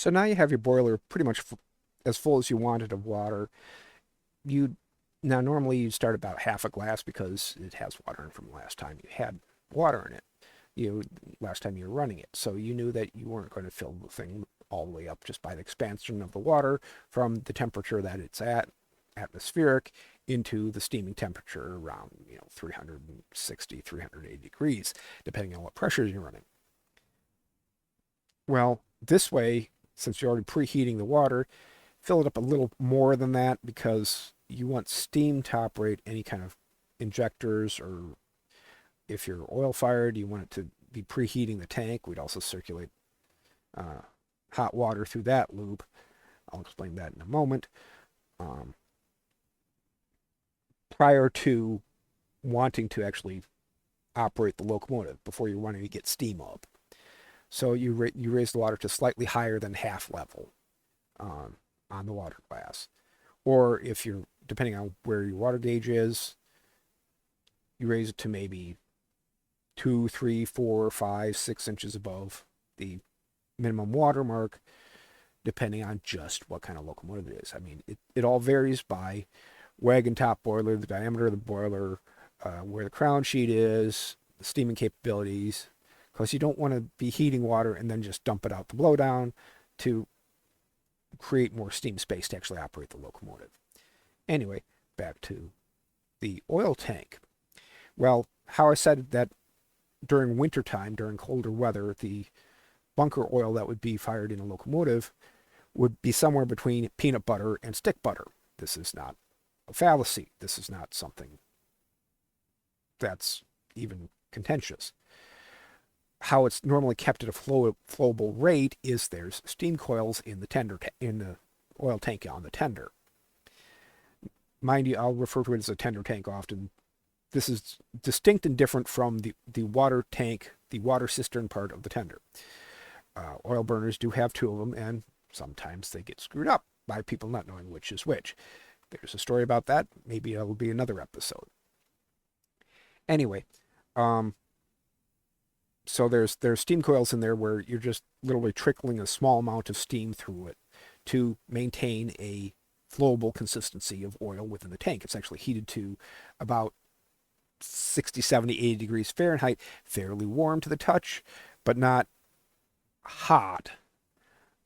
So now you have your boiler pretty much as full as you wanted of water. You Now normally you start about half a glass because it has water in from the last time you had water in it. Last time you were running it. So you knew that you weren't going to fill the thing all the way up just by the expansion of the water from the temperature that it's at, atmospheric, into the steaming temperature around 360, 380 degrees, depending on what pressures you're running. Well, this way, since you're already preheating the water, fill it up a little more than that because you want steam to operate any kind of injectors, or if you're oil fired, you want it to be preheating the tank. We'd also circulate uh, hot water through that loop. I'll explain that in a moment. Um, Prior to wanting to actually operate the locomotive, before you're wanting to get steam up. So you raise the water to slightly higher than half level on the water glass. Or if you're, depending on where your water gauge is, you raise it to maybe 2, 3, 4, 5, 6 inches above the minimum water mark, depending on just what kind of locomotive it is. I mean, it all varies by wagon top boiler, the diameter of the boiler, where the crown sheet is, the steaming capabilities, because you don't want to be heating water and then just dump it out the blowdown to create more steam space to actually operate the locomotive. Anyway, back to the oil tank. Well, how I said that during wintertime, during colder weather, the bunker oil that would be fired in a locomotive would be somewhere between peanut butter and stick butter. This is not a fallacy. This is not something that's even contentious. How it's normally kept at a flowable rate is there's steam coils in the oil tank on the tender. Mind you, I'll refer to it as a tender tank often. This is distinct and different from the water tank, the water cistern part of the tender. Oil burners do have two of them, and sometimes they get screwed up by people not knowing which is which. There's a story about that. Maybe it'll be another episode. Anyway, so there's steam coils in there where you're just literally trickling a small amount of steam through it to maintain a flowable consistency of oil within the tank. It's actually heated to about 60, 70, 80 degrees Fahrenheit, fairly warm to the touch, but not hot.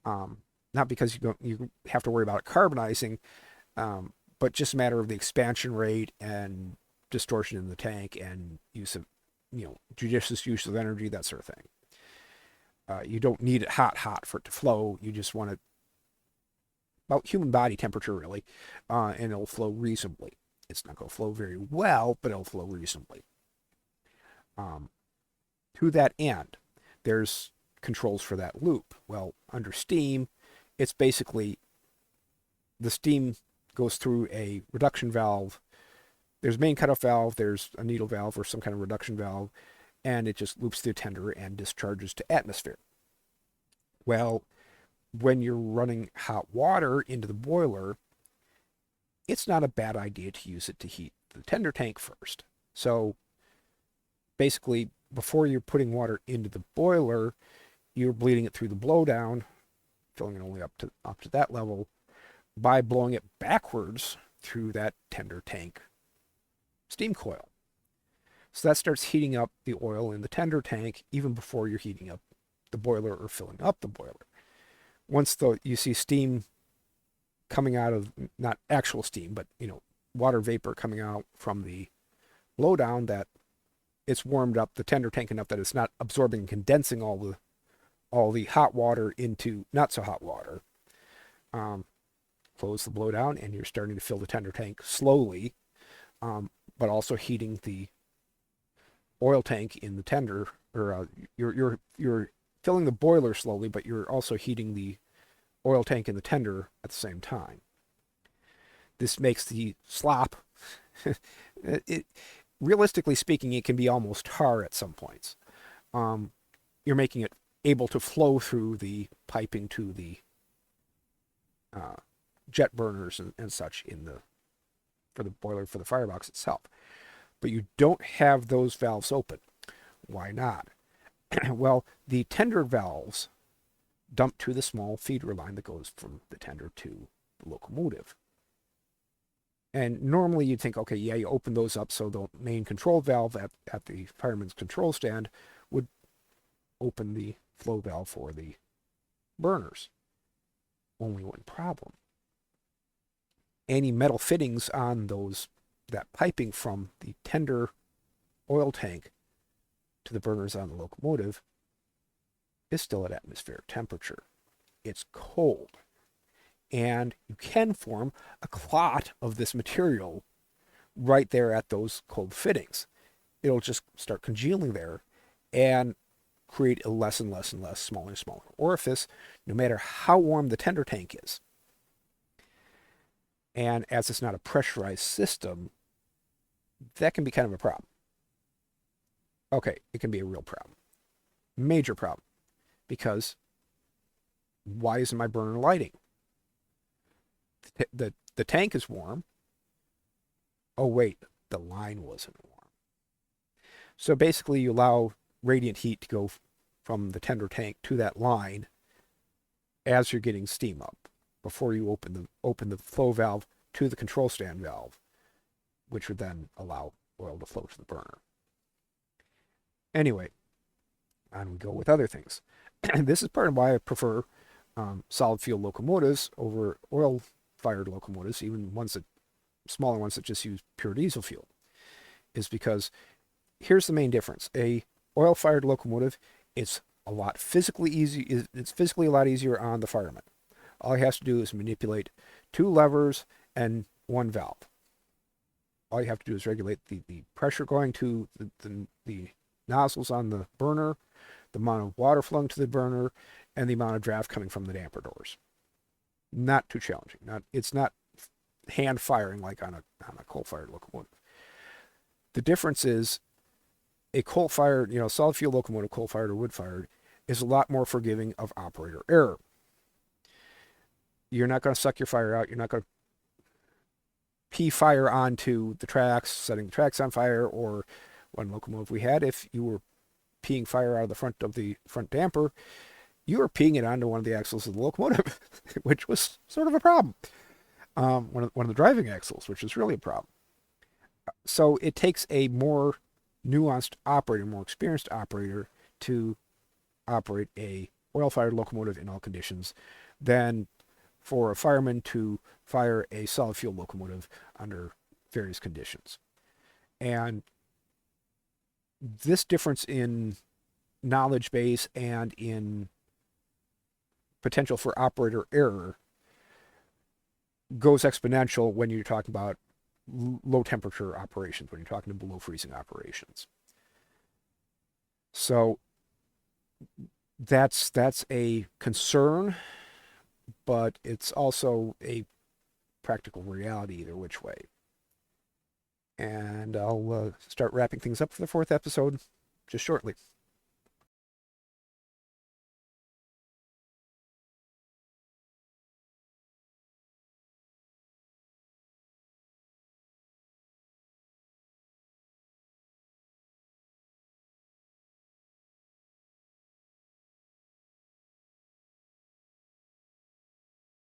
Not because you have to worry about it carbonizing, but just a matter of the expansion rate and distortion in the tank and use of, judicious use of energy, that sort of thing. You don't need it hot for it to flow. You just want it about human body temperature, really, and it'll flow reasonably. It's not going to flow very well, but it'll flow reasonably. To that end, there's controls for that loop. Well, under steam, it's basically the steam goes through a reduction valve. There's a main cutoff valve, there's a needle valve or some kind of reduction valve, and it just loops through the tender and discharges to atmosphere. Well, when you're running hot water into the boiler, it's not a bad idea to use it to heat the tender tank first. So basically, before you're putting water into the boiler, you're bleeding it through the blowdown, filling it only up to that level, by blowing it backwards through that tender tank steam coil. So that starts heating up the oil in the tender tank even before you're heating up the boiler or filling up the boiler. Once you see steam coming out of, not actual steam, but water vapor coming out from the blowdown, that it's warmed up the tender tank enough that it's not absorbing and condensing all the hot water into not so hot water. Close the blowdown, and you're starting to fill the tender tank slowly, but also heating the oil tank in the tender, or you're filling the boiler slowly, but you're also heating the oil tank in the tender at the same time. This makes the slop, realistically speaking, it can be and tar at some points. You're making it able to flow through the piping to the jet burners and such for the boiler, for the firebox itself. But you don't have those valves open. Why not? Well, the tender valves dumped to the small feeder line that goes from the tender to the locomotive. And normally you'd think, okay, yeah, you open those up so the main control valve at the fireman's control stand would open the flow valve for the burners. Only one problem. Any metal fittings on that piping from the tender oil tank to the burners on the locomotive is still at atmospheric temperature. It's cold. And you can form a clot of this material right there at those cold fittings. It'll just start congealing there and create a less and less and less, smaller and smaller orifice, no matter how warm the tender tank is. And as it's not a pressurized system, that can be kind of a problem. Okay, it can be a real problem. Major problem. Because why isn't my burner lighting? The tank is warm. Oh, wait, the line wasn't warm. So basically, you allow radiant heat to go from the tender tank to that line as you're getting steam up before you open the flow valve to the control stand valve, which would then allow oil to flow to the burner. Anyway, on we go with other things. This is part of why I prefer solid fuel locomotives over oil-fired locomotives, even smaller ones that just use pure diesel fuel, is because here's the main difference. A oil-fired locomotive, it's a lot physically easy. It's physically a lot easier on the fireman. All he has to do is manipulate 2 levers and 1 valve. All you have to do is regulate the pressure going to the nozzles on the burner, the amount of water flowing to the burner, and the amount of draft coming from the damper doors. Not too challenging. It's not hand firing like on a coal-fired locomotive. The difference is a coal-fired, solid fuel locomotive, coal-fired or wood-fired, is a lot more forgiving of operator error. You're not going to suck your fire out. You're not going to pee fire onto the tracks, setting the tracks on fire, or one locomotive we had, if you were peeing fire out of the front damper, you were peeing it onto one of the axles of the locomotive, which was sort of a problem. One of the driving axles, which is really a problem. So it takes a more nuanced operator, more experienced operator to operate a oil-fired locomotive in all conditions than for a fireman to fire a solid fuel locomotive under various conditions. And this difference in knowledge base and in potential for operator error goes exponential when you're talking about low temperature operations, when you're talking to below freezing operations. So that's a concern, but it's also a practical reality either which way. And I'll start wrapping things up for the 4th episode just shortly.